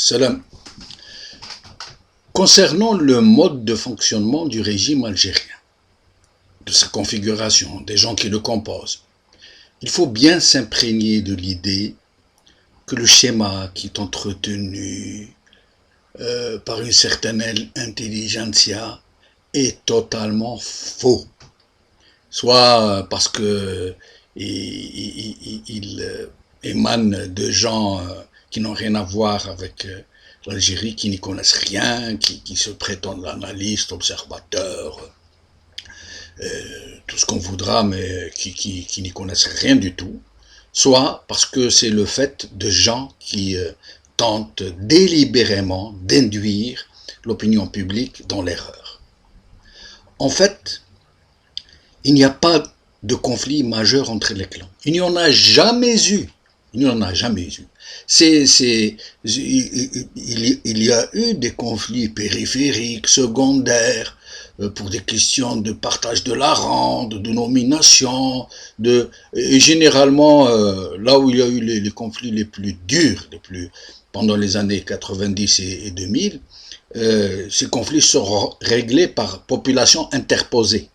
Salam. Concernant le mode de fonctionnement du régime algérien, de sa configuration, des gens qui le composent, il faut bien s'imprégner de l'idée que le schéma qui est entretenu par une certaine intelligentsia est totalement faux. Soit parce que il émane de gens qui n'ont rien à voir avec l'Algérie, qui n'y connaissent rien, qui se prétendent analystes, observateurs, tout ce qu'on voudra, mais qui n'y connaissent rien du tout, soit parce que c'est le fait de gens qui tentent délibérément d'induire l'opinion publique dans l'erreur. En fait, il n'y a pas de conflit majeur entre les clans. Il n'y en a jamais eu. Il n'y en a jamais eu. Il y a eu des conflits périphériques, secondaires, pour des questions de partage de la rente, de nomination, et généralement, là où il y a eu les conflits les plus durs, pendant les années 90 et 2000, ces conflits sont réglés par population interposée,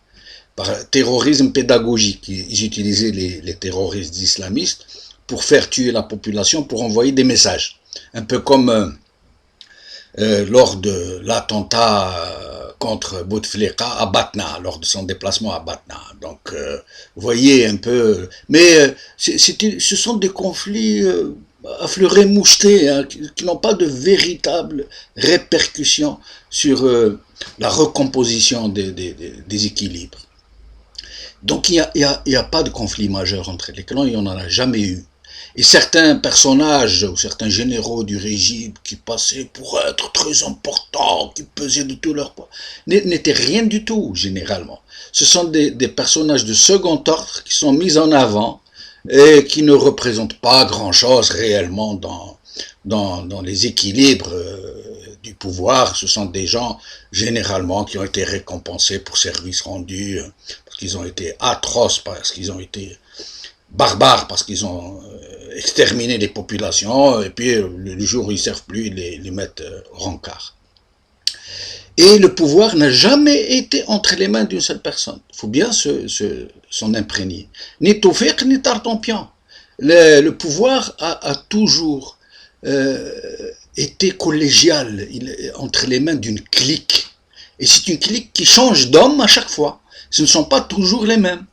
par terrorisme pédagogique. Ils utilisaient les terroristes islamistes pour faire tuer la population, pour envoyer des messages. Un peu comme lors de l'attentat contre Bouteflika à Batna, lors de son déplacement à Batna. Donc, vous voyez un peu... Mais ce sont des conflits affleurés, mouchetés, hein, qui n'ont pas de véritables répercussions sur la recomposition des équilibres. Donc, il n'y a pas de conflit majeur entre les clans, il n'y en a jamais eu. Et certains personnages ou certains généraux du régime qui passaient pour être très importants, qui pesaient de tout leur poids, n'étaient rien du tout, généralement. Ce sont des personnages de second ordre qui sont mis en avant et qui ne représentent pas grand-chose réellement dans les équilibres du pouvoir. Ce sont des gens, généralement, qui ont été récompensés pour services rendus, parce qu'ils ont été atroces, parce qu'ils ont été barbares, parce qu'ils ont exterminé les populations, et puis le jour où ils ne servent plus, ils les mettent au rencard. Et le pouvoir n'a jamais été entre les mains d'une seule personne. Il faut bien s'en imprégner. Ni Tawfiq, ni Tartampion. Le pouvoir a toujours été collégial, entre les mains d'une clique. Et c'est une clique qui change d'homme à chaque fois. Ce ne sont pas toujours les mêmes.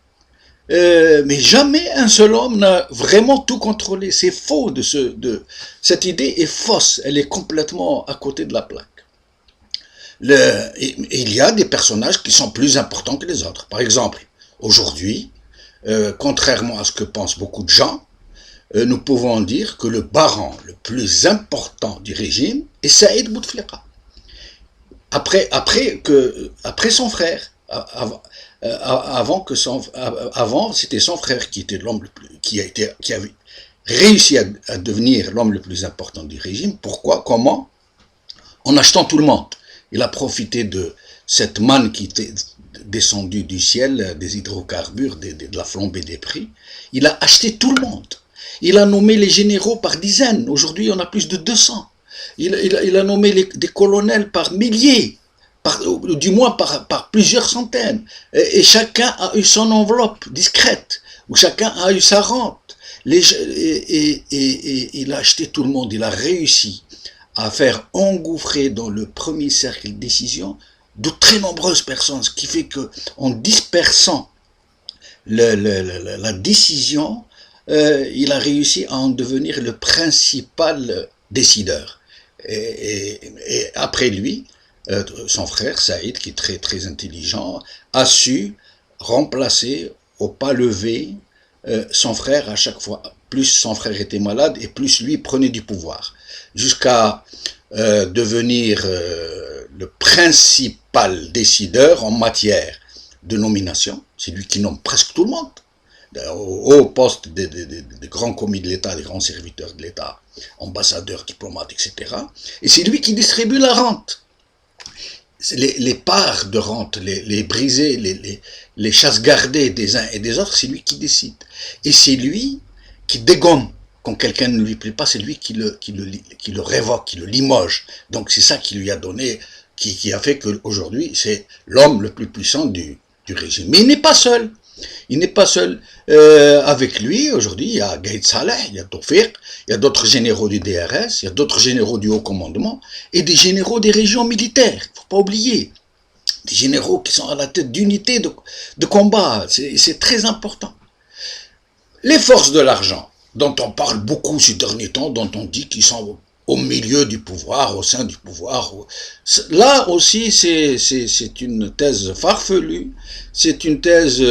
Mais jamais un seul homme n'a vraiment tout contrôlé. C'est faux. Cette idée est fausse. Elle est complètement à côté de la plaque. Il y a des personnages qui sont plus importants que les autres. Par exemple, aujourd'hui, contrairement à ce que pensent beaucoup de gens, nous pouvons dire que le baron le plus important du régime est Saïd Bouteflika. Après son frère. Avant, c'était son frère qui était l'homme qui avait réussi à devenir l'homme le plus important du régime. Pourquoi? Comment? En achetant tout le monde. Il a profité de cette manne qui était descendue du ciel, des hydrocarbures, de la flambée des prix. Il a acheté tout le monde. Il a nommé les généraux par dizaines. Aujourd'hui, on a plus de 200. Il a nommé des colonels par milliers. Du moins par plusieurs centaines, et chacun a eu son enveloppe discrète, où chacun a eu sa rente, et il a acheté tout le monde. Il a réussi à faire engouffrer dans le premier cercle de décision de très nombreuses personnes, ce qui fait que en dispersant la décision, il a réussi à en devenir le principal décideur. Et après lui, son frère Saïd, qui est très très intelligent, a su remplacer au pas levé son frère à chaque fois. Plus son frère était malade et plus lui prenait du pouvoir, jusqu'à devenir le principal décideur en matière de nomination. C'est lui qui nomme presque tout le monde au poste des grands commis de l'État, des grands serviteurs de l'État, ambassadeurs, diplomates, etc. Et c'est lui qui distribue la rente. Les parts de rente, les brisées, les chasses gardées des uns et des autres, c'est lui qui décide. Et c'est lui qui dégomme Quand quelqu'un ne lui plaît pas, c'est lui qui le révoque, qui le limoge. Donc c'est ça qui lui a donné, qui a fait qu'aujourd'hui, c'est l'homme le plus puissant du régime. Mais il n'est pas seul. Il n'est pas seul. Avec lui, aujourd'hui, il y a Gaïd Saleh, il y a Tawfiq, il y a d'autres généraux du DRS, il y a d'autres généraux du haut commandement, et des généraux des régions militaires. Il ne faut pas oublier. Des généraux qui sont à la tête d'unités de combat. C'est très important. Les forces de l'argent, dont on parle beaucoup ces derniers temps, dont on dit qu'ils sont au milieu du pouvoir, au sein du pouvoir. Là aussi, c'est une thèse farfelue, c'est une thèse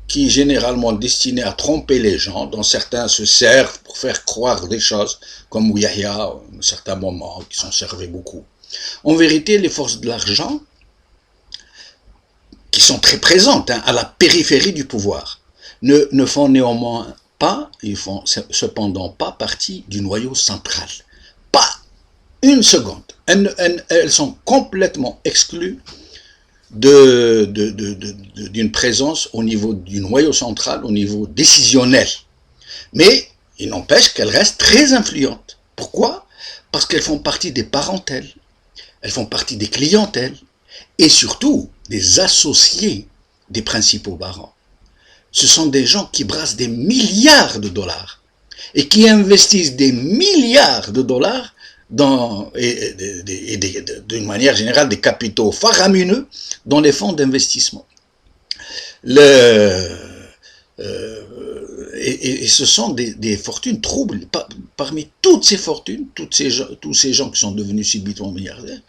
qui est généralement destinée à tromper les gens, dont certains se servent pour faire croire des choses, comme Yahya, à un certain moment, qui s'en servaient beaucoup. En vérité, les forces de l'argent, qui sont très présentes à la périphérie du pouvoir, ne font néanmoins pas, ils font cependant pas partie du noyau central. Pas une seconde. Elles sont complètement exclues d'une présence au niveau du noyau central, au niveau décisionnel. Mais il n'empêche qu'elles restent très influentes. Pourquoi? Parce qu'elles font partie des parentèles, elles font partie des clientèles, et surtout des associés des principaux barons. Ce sont des gens qui brassent des milliards de dollars et qui investissent des milliards de dollars d'une manière générale des capitaux faramineux dans les fonds d'investissement. Et ce sont des fortunes troubles. Parmi toutes ces fortunes, tous ces gens qui sont devenus subitement milliardaires,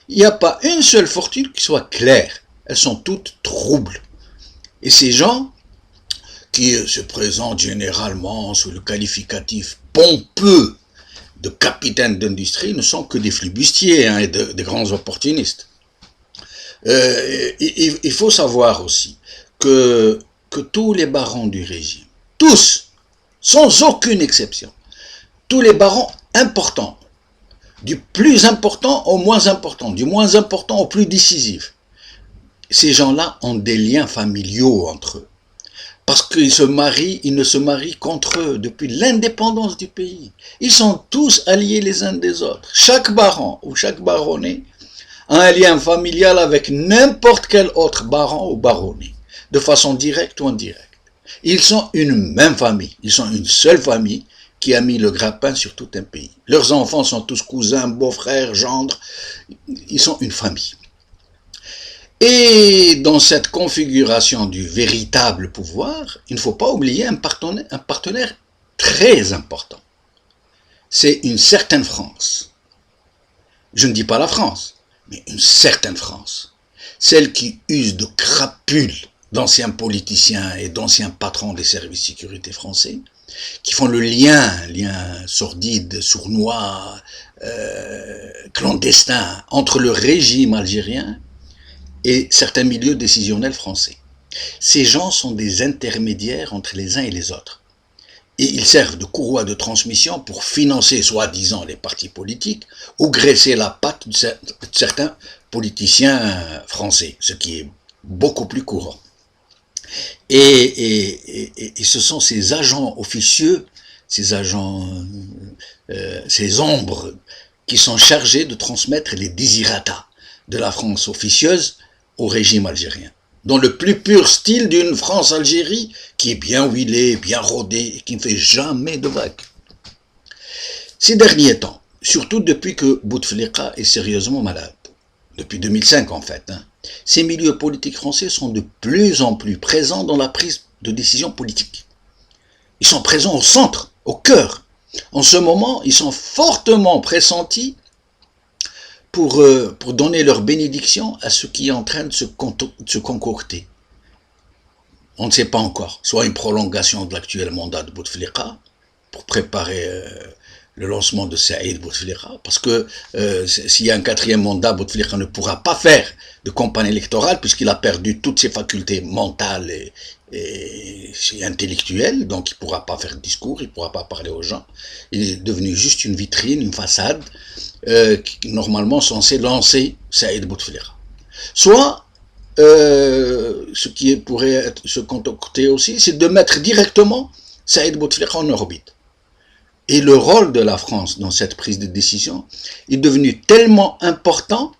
il n'y a pas une seule fortune qui soit claire. Elles sont toutes troubles. Et ces gens qui se présentent généralement sous le qualificatif pompeux de capitaines d'industrie ne sont que des flibustiers et des grands opportunistes. Il faut savoir aussi que tous les barons du régime, tous, sans aucune exception, tous les barons importants, du plus important au moins important, du moins important au plus décisif, ces gens-là ont des liens familiaux entre eux. Parce qu'ils ne se marient qu'entre eux depuis l'indépendance du pays. Ils sont tous alliés les uns des autres. Chaque baron ou chaque baronnet a un lien familial avec n'importe quel autre baron ou baronnet, de façon directe ou indirecte. Ils sont une même famille, ils sont une seule famille qui a mis le grappin sur tout un pays. Leurs enfants sont tous cousins, beaux-frères, gendres, ils sont une famille. Et dans cette configuration du véritable pouvoir, il ne faut pas oublier un partenaire très important. C'est une certaine France. Je ne dis pas la France, mais une certaine France. Celle qui use de crapules d'anciens politiciens et d'anciens patrons des services de sécurité français, qui font le lien sordide, sournois, clandestin, entre le régime algérien et certains milieux décisionnels français. Ces gens sont des intermédiaires entre les uns et les autres. Et ils servent de courroie de transmission pour financer soi-disant les partis politiques ou graisser la patte de certains politiciens français, ce qui est beaucoup plus courant. Et ce sont ces agents officieux, ces ombres qui sont chargés de transmettre les désirata de la France officieuse au régime algérien, dans le plus pur style d'une France-Algérie qui est bien huilée, bien rodée et qui ne fait jamais de vagues. Ces derniers temps, surtout depuis que Bouteflika est sérieusement malade, depuis 2005 en fait, ces milieux politiques français sont de plus en plus présents dans la prise de décision politique. Ils sont présents au centre, au cœur. En ce moment, ils sont fortement pressentis pour donner leur bénédiction à ce qui est en train de se concocter. On ne sait pas encore, soit une prolongation de l'actuel mandat de Bouteflika pour préparer le lancement de Saïd Bouteflika, parce que s'il y a un quatrième mandat, Bouteflika ne pourra pas faire de campagne électorale puisqu'il a perdu toutes ses facultés mentales et intellectuelles, donc il ne pourra pas faire de discours, il ne pourra pas parler aux gens. Il est devenu juste une vitrine, une façade, qui normalement censé lancer Saïd Bouteflika. Soit, ce qui pourrait se concocter aussi, c'est de mettre directement Saïd Bouteflika en orbite. Et le rôle de la France dans cette prise de décision est devenu tellement important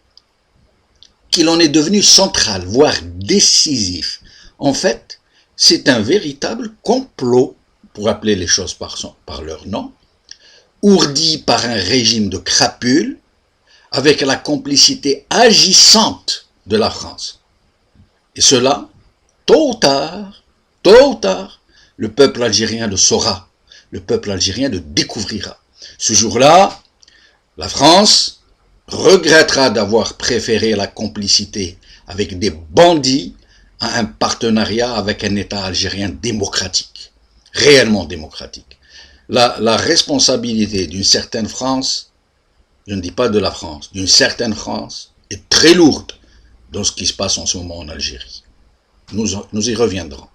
qu'il en est devenu central, voire décisif. En fait, c'est un véritable complot, pour appeler les choses par leur nom, ourdi par un régime de crapules, avec la complicité agissante de la France. Et cela, tôt ou tard, le peuple algérien le saura, le peuple algérien le découvrira. Ce jour-là, la France regrettera d'avoir préféré la complicité avec des bandits à un partenariat avec un État algérien démocratique, réellement démocratique. La responsabilité d'une certaine France, je ne dis pas de la France, d'une certaine France, est très lourde dans ce qui se passe en ce moment en Algérie. Nous y reviendrons.